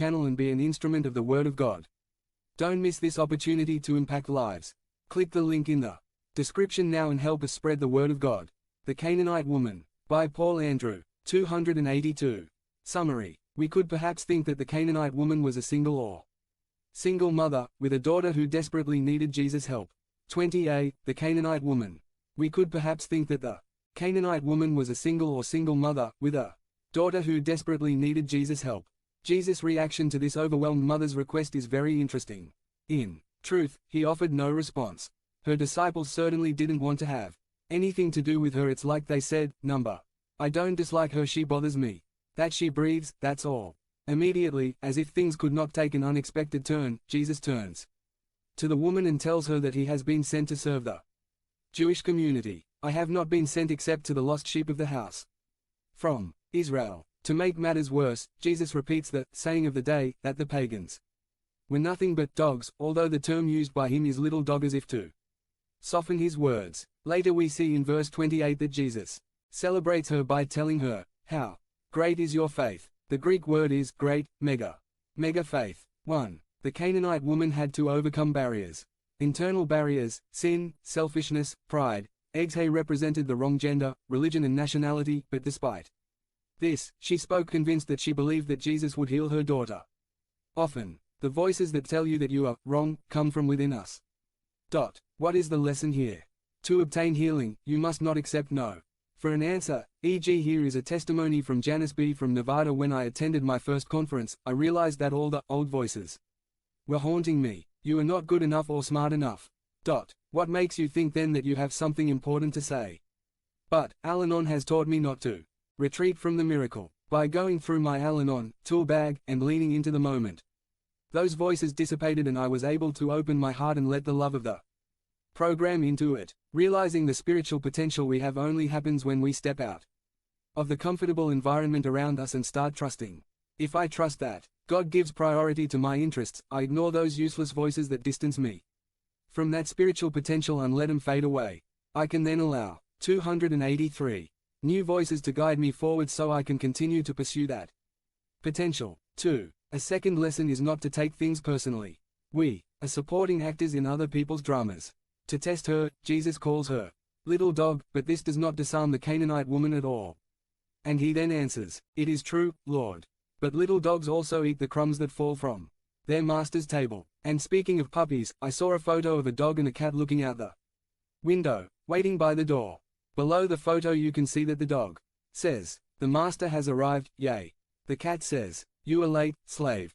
channel and be an instrument of the Word of God. Don't miss this opportunity to impact lives. Click the link in the description now and help us spread the Word of God. The Canaanite Woman, by Paul Andrew, 282. Summary. We could perhaps think that the Canaanite woman was a single mother, with a daughter who desperately needed Jesus' help. 20a. The Canaanite Woman. We could perhaps think that the Canaanite woman was a single mother, with a daughter who desperately needed Jesus' help. Jesus' reaction to this overwhelmed mother's request is very interesting. In truth, he offered no response. Her disciples certainly didn't want to have anything to do with her. It's like they said, I don't dislike her, she bothers me. That she breathes, that's all. Immediately, as if things could not take an unexpected turn, Jesus turns to the woman and tells her that he has been sent to serve the Jewish community. I have not been sent except to the lost sheep of the house from Israel. To make matters worse, Jesus repeats the saying of the day, that the pagans were nothing but dogs, although the term used by him is little dog, as if to soften his words. Later we see in verse 28 that Jesus celebrates her by telling her, how great is your faith. The Greek word is great, mega faith. 1. The Canaanite woman had to overcome barriers. Internal barriers, sin, selfishness, pride. Eggshay represented the wrong gender, religion and nationality, but despite this, she spoke convinced that she believed that Jesus would heal her daughter. Often, the voices that tell you that you are wrong come from within us. What is the lesson here? To obtain healing, you must not accept no for an answer, e.g. here is a testimony from Janice B. from Nevada. When I attended my first conference, I realized that all the old voices were haunting me. You are not good enough or smart enough. What makes you think then that you have something important to say? But Al-Anon has taught me not to retreat from the miracle. By going through my Al-Anon tool bag and leaning into the moment, those voices dissipated and I was able to open my heart and let the love of the program into it. Realizing the spiritual potential we have only happens when we step out of the comfortable environment around us and start trusting. If I trust that God gives priority to my interests, I ignore those useless voices that distance me from that spiritual potential and let them fade away. I can then allow 283 new voices to guide me forward so I can continue to pursue that potential. 2. A second lesson is not to take things personally. We are supporting actors in other people's dramas. To test her, Jesus calls her little dog, but this does not disarm the Canaanite woman at all. And he then answers, "It is true, Lord. But little dogs also eat the crumbs that fall from their master's table." And speaking of puppies, I saw a photo of a dog and a cat looking out the window, waiting by the door. Below the photo you can see that the dog says, "The master has arrived, yay." The cat says, "You are late, slave."